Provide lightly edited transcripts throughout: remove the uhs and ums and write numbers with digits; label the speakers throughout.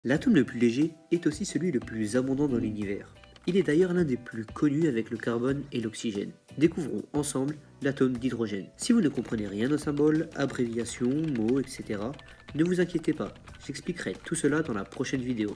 Speaker 1: L'atome le plus léger est aussi celui le plus abondant dans l'univers. Il est d'ailleurs l'un des plus connus avec le carbone et l'oxygène. Découvrons ensemble l'atome d'hydrogène. Si vous ne comprenez rien aux symboles, abréviations, mots, etc., ne vous inquiétez pas, j'expliquerai tout cela dans la prochaine vidéo.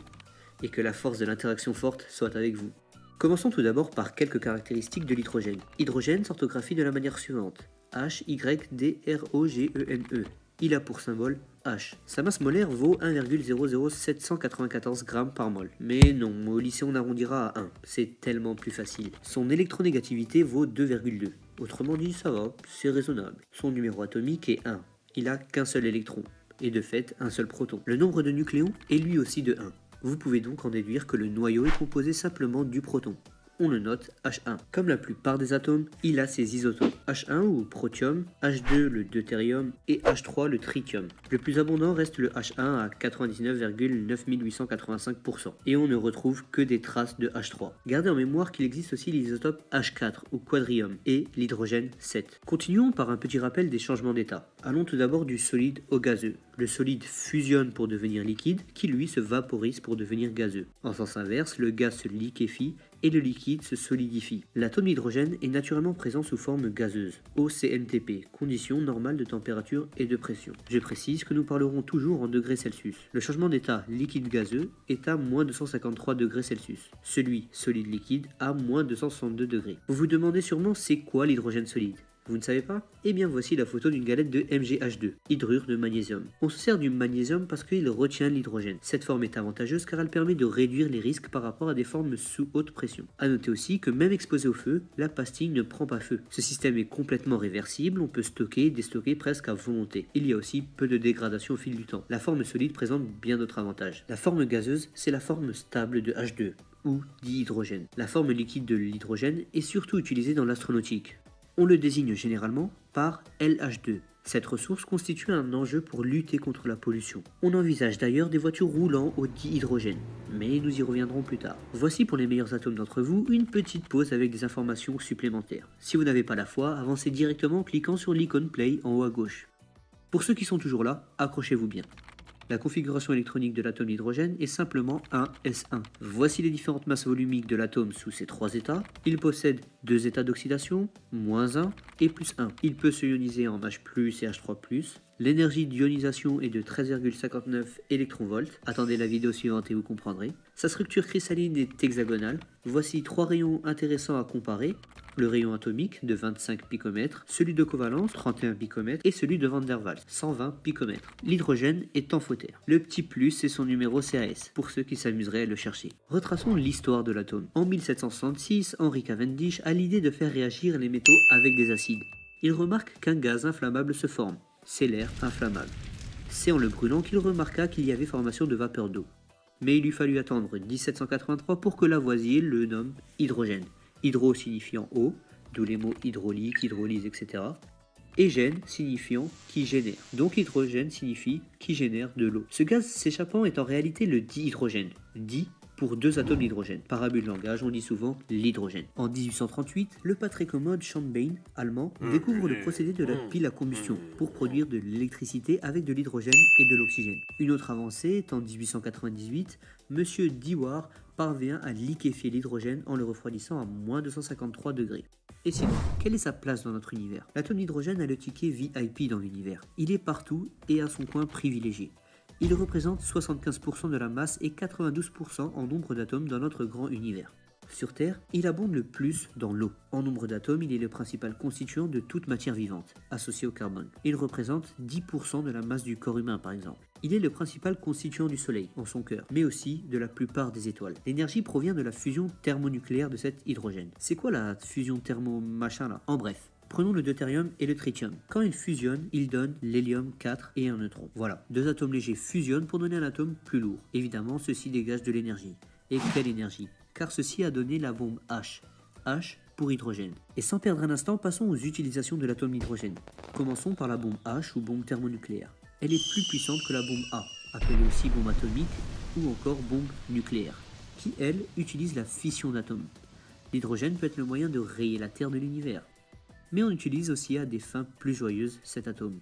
Speaker 1: Et que la force de l'interaction forte soit avec vous. Commençons tout d'abord par quelques caractéristiques de l'hydrogène. Hydrogène s'orthographie de la manière suivante. H-Y-D-R-O-G-E-N-E. Il a pour symbole H. Sa masse molaire vaut 1,00794 g par mol. Mais non, au lycée on arrondira à 1, c'est tellement plus facile. Son électronégativité vaut 2,2. Autrement dit, ça va, c'est raisonnable. Son numéro atomique est 1. Il a qu'un seul électron, et de fait un seul proton. Le nombre de nucléons est lui aussi de 1. Vous pouvez donc en déduire que le noyau est composé simplement du proton. On le note H1. Comme la plupart des atomes, il a ses isotopes. H1 ou protium, H2 le deutérium et H3 le tritium. Le plus abondant reste le H1 à 99,9885% et on ne retrouve que des traces de H3. Gardez en mémoire qu'il existe aussi l'isotope H4 ou quadrium et l'hydrogène 7. Continuons par un petit rappel des changements d'état. Allons tout d'abord du solide au gazeux. Le solide fusionne pour devenir liquide, qui lui se vaporise pour devenir gazeux. En sens inverse, le gaz se liquéfie et le liquide se solidifie. L'atome d'hydrogène est naturellement présent sous forme gazeuse, au CNTP, condition normale de température et de pression. Je précise que nous parlerons toujours en degrés Celsius. Le changement d'état liquide-gazeux est à moins 253 degrés Celsius. Celui solide-liquide à moins 262 degrés. Vous vous demandez sûrement c'est quoi l'hydrogène solide ? Vous ne savez pas? Eh bien voici la photo d'une galette de MgH2, hydrure de magnésium. On se sert du magnésium parce qu'il retient l'hydrogène. Cette forme est avantageuse car elle permet de réduire les risques par rapport à des formes sous haute pression. A noter aussi que même exposée au feu, la pastille ne prend pas feu. Ce système est complètement réversible, on peut stocker et déstocker presque à volonté. Il y a aussi peu de dégradation au fil du temps. La forme solide présente bien d'autres avantages. La forme gazeuse, c'est la forme stable de H2 ou dihydrogène. La forme liquide de l'hydrogène est surtout utilisée dans l'astronautique. On le désigne généralement par LH2. Cette ressource constitue un enjeu pour lutter contre la pollution. On envisage d'ailleurs des voitures roulant au dihydrogène, mais nous y reviendrons plus tard. Voici pour les meilleurs atomes d'entre vous une petite pause avec des informations supplémentaires. Si vous n'avez pas la foi, avancez directement en cliquant sur l'icône Play en haut à gauche. Pour ceux qui sont toujours là, accrochez-vous bien. La configuration électronique de l'atome d'hydrogène est simplement un S1. Voici les différentes masses volumiques de l'atome sous ces trois états. Il possède deux états d'oxydation, -1 et +1. Il peut se ioniser en H+, et H3+. L'énergie d'ionisation est de 13,59 électronvolts. Attendez la vidéo suivante et vous comprendrez. Sa structure cristalline est hexagonale. Voici trois rayons intéressants à comparer. Le rayon atomique de 25 picomètres, celui de covalence 31 picomètres et celui de Van der Waals 120 picomètres. L'hydrogène est amphotère. Le petit plus c'est son numéro CAS, pour ceux qui s'amuseraient à le chercher. Retraçons l'histoire de l'atome. En 1766, Henry Cavendish a l'idée de faire réagir les métaux avec des acides. Il remarque qu'un gaz inflammable se forme, c'est l'air inflammable. C'est en le brûlant qu'il remarqua qu'il y avait formation de vapeur d'eau. Mais il lui fallut attendre 1783 pour que Lavoisier le nomme hydrogène. Hydro signifiant eau, d'où les mots hydraulique, hydrolyse, etc. Et gène signifiant qui génère. Donc hydrogène signifie qui génère de l'eau. Ce gaz s'échappant est en réalité le dihydrogène. Di pour deux atomes d'hydrogène. Par abus de langage, on dit souvent l'hydrogène. En 1838, le pas très commode Schonbein, allemand, découvre le procédé de la pile à combustion pour produire de l'électricité avec de l'hydrogène et de l'oxygène. Une autre avancée est en 1898, Monsieur Dewar parvient à liquéfier l'hydrogène en le refroidissant à moins 253 degrés. Et sinon, quelle est sa place dans notre univers? L'atome d'hydrogène a le ticket VIP dans l'univers. Il est partout et a son coin privilégié. Il représente 75% de la masse et 92% en nombre d'atomes dans notre grand univers. Sur Terre, il abonde le plus dans l'eau. En nombre d'atomes, il est le principal constituant de toute matière vivante, associé au carbone. Il représente 10% de la masse du corps humain par exemple. Il est le principal constituant du Soleil, en son cœur, mais aussi de la plupart des étoiles. L'énergie provient de la fusion thermonucléaire de cet hydrogène. C'est quoi la fusion thermo-machin là? En bref. Prenons le deutérium et le tritium. Quand ils fusionnent, ils donnent l'hélium 4 et un neutron. Voilà, deux atomes légers fusionnent pour donner un atome plus lourd. Évidemment, ceci dégage de l'énergie. Et quelle énergie? Car ceci a donné la bombe H. H pour hydrogène. Et sans perdre un instant, passons aux utilisations de l'atome d'hydrogène. Commençons par la bombe H ou bombe thermonucléaire. Elle est plus puissante que la bombe A, appelée aussi bombe atomique ou encore bombe nucléaire, qui elle utilise la fission d'atomes. L'hydrogène peut être le moyen de rayer la Terre de l'univers. Mais on utilise aussi à des fins plus joyeuses cet atome.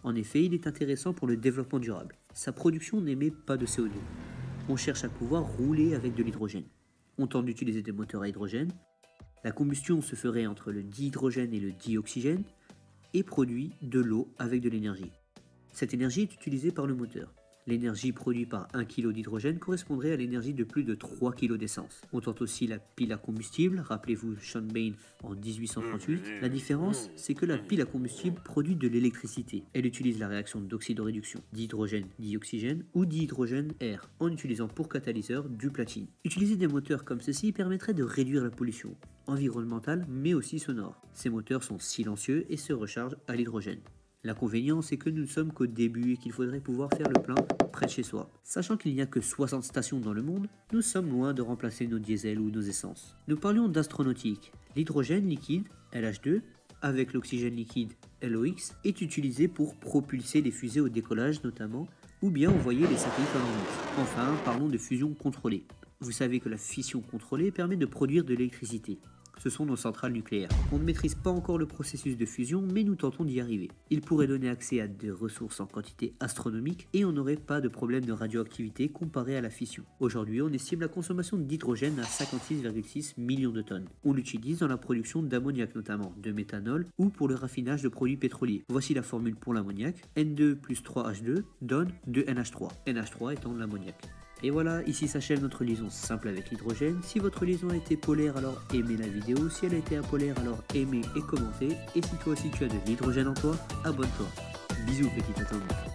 Speaker 1: En effet, il est intéressant pour le développement durable. Sa production n'émet pas de CO2. On cherche à pouvoir rouler avec de l'hydrogène. On tente d'utiliser des moteurs à hydrogène. La combustion se ferait entre le dihydrogène et le dioxygène et produit de l'eau avec de l'énergie. Cette énergie est utilisée par le moteur. L'énergie produite par 1 kg d'hydrogène correspondrait à l'énergie de plus de 3 kg d'essence. On tente aussi la pile à combustible, rappelez-vous Sean Bain en 1838. La différence, c'est que la pile à combustible produit de l'électricité. Elle utilise la réaction d'oxydoréduction d'hydrogène dioxygène ou dihydrogène air en utilisant pour catalyseur du platine. Utiliser des moteurs comme ceci permettrait de réduire la pollution environnementale mais aussi sonore. Ces moteurs sont silencieux et se rechargent à l'hydrogène. L'inconvénient, c'est que nous ne sommes qu'au début et qu'il faudrait pouvoir faire le plein près de chez soi. Sachant qu'il n'y a que 60 stations dans le monde, nous sommes loin de remplacer nos diesels ou nos essences. Nous parlions d'astronautique. L'hydrogène liquide, LH2, avec l'oxygène liquide, LOX, est utilisé pour propulser des fusées au décollage notamment, ou bien envoyer les satellites en orbite. Enfin, parlons de fusion contrôlée. Vous savez que la fission contrôlée permet de produire de l'électricité. Ce sont nos centrales nucléaires. On ne maîtrise pas encore le processus de fusion, mais nous tentons d'y arriver. Il pourrait donner accès à des ressources en quantité astronomique et on n'aurait pas de problème de radioactivité comparé à la fission. Aujourd'hui, on estime la consommation d'hydrogène à 56,6 millions de tonnes. On l'utilise dans la production d'ammoniac notamment, de méthanol ou pour le raffinage de produits pétroliers. Voici la formule pour l'ammoniac. N2 plus 3H2 donne 2NH3. NH3 étant de l'ammoniac. Et voilà, ici s'achève notre liaison simple avec l'hydrogène. Si votre liaison a été polaire, alors aimez la vidéo. Si elle a été apolaire, alors aimez et commentez. Et si toi aussi tu as de l'hydrogène en toi, abonne-toi. Bisous petit atomique.